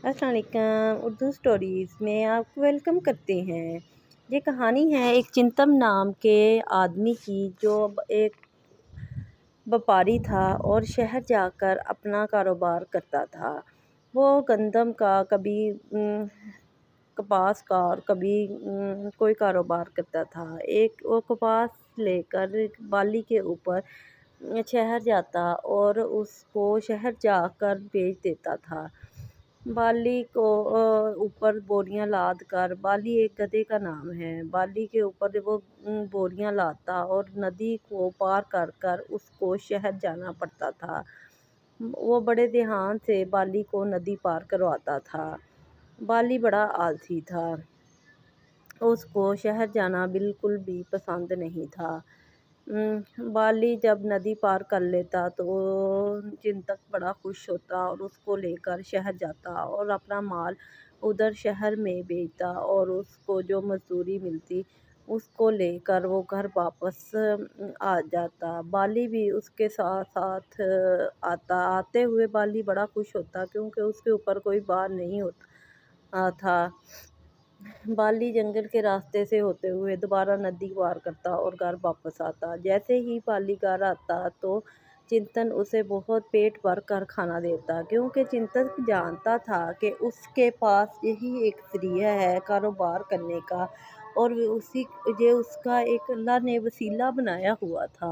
السلام علیکم، اردو اسٹوریز میں آپ کو ویلکم کرتے ہیں۔ یہ کہانی ہے ایک چنتن نام کے آدمی کی جو ایک وپاری تھا اور شہر جا کر اپنا کاروبار کرتا تھا۔ وہ گندم کا، کبھی کپاس کا اور کبھی کوئی کاروبار کرتا تھا۔ وہ کپاس لے کر بالی کے اوپر شہر جاتا اور اس کو شہر جا کر بیچ دیتا تھا۔ بالی کو اوپر بوریاں لاد کر، بالی ایک گدھے کا نام ہے، بالی کے اوپر وہ بوریاں لاتا اور ندی کو پار کر کر اس کو شہر جانا پڑتا تھا۔ وہ بڑے دھیان سے بالی کو ندی پار کرواتا تھا۔ بالی بڑا آلسی تھا، اس کو شہر جانا بالکل بھی پسند نہیں تھا۔ بالی جب ندی پار کر لیتا تو چنتک بڑا خوش ہوتا اور اس کو لے کر شہر جاتا اور اپنا مال ادھر شہر میں بیچتا اور اس کو جو مزدوری ملتی اس کو لے کر وہ گھر واپس آ جاتا۔ بالی بھی اس کے ساتھ ساتھ آتا۔ آتے ہوئے بالی بڑا خوش ہوتا کیونکہ اس کے اوپر کوئی بار نہیں ہوتا تھا۔ بالی جنگل کے راستے سے ہوتے ہوئے دوبارہ ندی پار کرتا اور گھر واپس آتا۔ جیسے ہی بالی گھر آتا تو چنتن اسے بہت پیٹ بھر کر کھانا دیتا، کیونکہ چنتن جانتا تھا کہ اس کے پاس یہی ایک ذریعہ ہے کاروبار کرنے کا اور یہ اس کا ایک اللہ نے وسیلہ بنایا ہوا تھا۔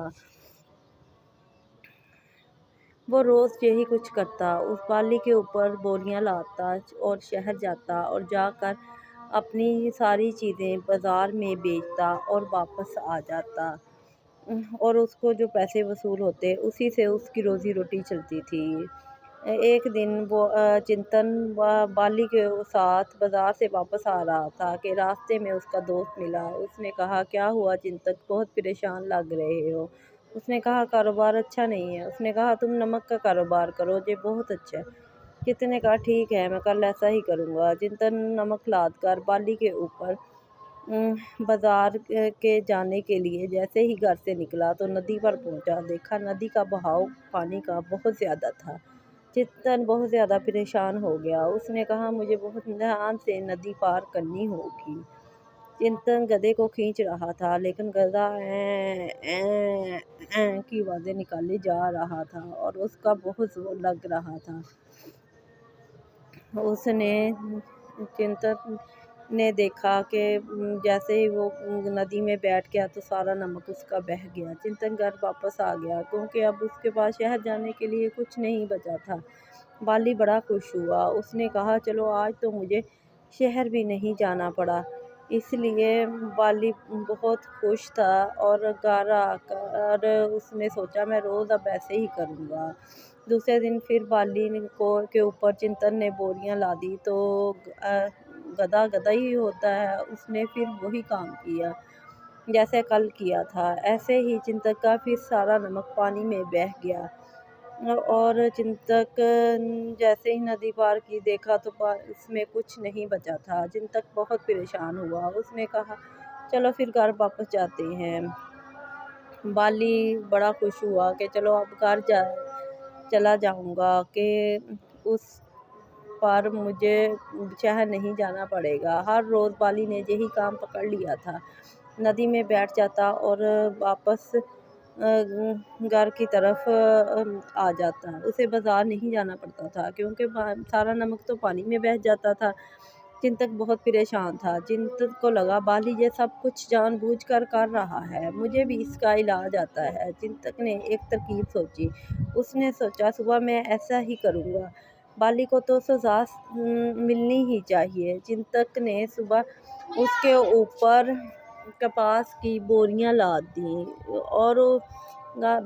وہ روز یہی کچھ کرتا، اس بالی کے اوپر بوریاں لاتا اور شہر جاتا اور جا کر اپنی ساری چیزیں بازار میں بیچتا اور واپس آ جاتا اور اس کو جو پیسے وصول ہوتے اسی سے اس کی روزی روٹی چلتی تھی۔ ایک دن وہ چنتن بالی کے ساتھ بازار سے واپس آ رہا تھا کہ راستے میں اس کا دوست ملا۔ اس نے کہا، کیا ہوا چنتن، بہت پریشان لگ رہے ہو؟ اس نے کہا، کاروبار اچھا نہیں ہے۔ اس نے کہا، تم نمک کا کاروبار کرو، یہ بہت اچھا ہے۔ چنتن نے کہا، ٹھیک ہے، میں کل ایسا ہی کروں گا۔ چنتن نمک لاد کر بالی کے اوپر بازار کے جانے کے لیے جیسے ہی گھر سے نکلا تو ندی پر پہنچا، دیکھا ندی کا بہاؤ پانی کا بہت زیادہ تھا۔ چنتن بہت زیادہ پریشان ہو گیا۔ اس نے کہا، مجھے بہت دھیان سے ندی پار کرنی ہوگی۔ چنتن گدھے کو کھینچ رہا تھا لیکن گدھا این این این کی آوازیں نکالے جا رہا تھا اور اس کا بہت زور لگ رہا تھا۔ چنتن نے دیکھا کہ جیسے ہی وہ ندی میں بیٹھ گیا تو سارا نمک اس کا بہہ گیا۔ چنتن گھر واپس آ گیا کیونکہ اب اس کے پاس شہر جانے کے لیے کچھ نہیں بچا تھا۔ بالی بڑا خوش ہوا۔ اس نے کہا، چلو آج تو مجھے شہر بھی نہیں جانا پڑا۔ اس لیے بالی بہت خوش تھا اور گھر آ کر اس نے سوچا، میں روز اب ایسے ہی کروں گا۔ دوسرے دن پھر بالی کے اوپر چنتن نے بوریاں لادی تو گدھا گدھا ہی ہوتا ہے، اس نے پھر وہی کام کیا جیسے کل کیا تھا۔ ایسے ہی چنتن کا پھر سارا نمک پانی میں بہہ گیا اور چنتن جیسے ہی ندی پار کی دیکھا تو اس میں کچھ نہیں بچا تھا۔ چنتن بہت پریشان ہوا۔ اس نے کہا، چلو پھر گھر واپس جاتے ہیں۔ بالی بڑا خوش ہوا کہ چلو اب گھر چلا جاؤں گا کہ اس پر مجھے شہر نہیں جانا پڑے گا۔ ہر روز بالی نے یہی کام پکڑ لیا تھا، ندی میں بیٹھ جاتا اور واپس گھر کی طرف آ جاتا۔ اسے بازار نہیں جانا پڑتا تھا کیونکہ سارا نمک تو پانی میں بہہ جاتا تھا۔ چنتن بہت پریشان تھا۔ چنتن کو لگا، بالی یہ سب کچھ جان بوجھ کر کر رہا ہے، مجھے بھی اس کا علاج آتا ہے۔ چنتن نے ایک ترکیب سوچی۔ اس نے سوچا، صبح میں ایسا ہی کروں گا، بالی کو تو سزا ملنی ہی چاہیے۔ چنتن نے صبح اس کے اوپر کپاس کی بوریاں لاد دیں اور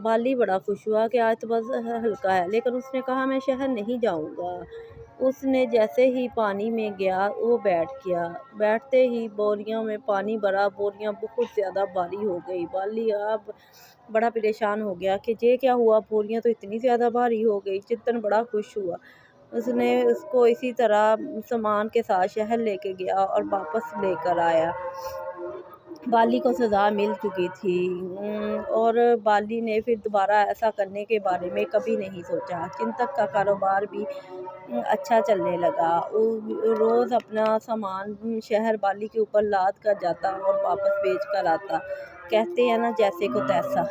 بالی بڑا خوش ہوا کہ آج تو بس ہلکا ہے، لیکن اس نے کہا، میں شہر نہیں جاؤں گا۔ اس نے جیسے ہی پانی میں گیا وہ بیٹھ گیا۔ بیٹھتے ہی بوریوں میں پانی بھرا، بوریاں بہت زیادہ بھاری ہو گئی۔ بالی اب بڑا پریشان ہو گیا کہ یہ کیا ہوا، بوریاں تو اتنی زیادہ بھاری ہو گئی۔ چنتن بڑا خوش ہوا۔ اس نے اس کو اسی طرح سامان کے ساتھ شہر لے کے گیا اور واپس لے کر آیا۔ بالی کو سزا مل چکی تھی، اور بالی نے پھر دوبارہ ایسا کرنے کے بارے میں کبھی نہیں سوچا۔ چنتک کا کاروبار بھی اچھا چلنے لگا۔ روز اپنا سامان شہر بالی کے اوپر لاد کر جاتا اور واپس بیچ کر آتا۔ کہتے ہیں نا جیسے کو تیسا۔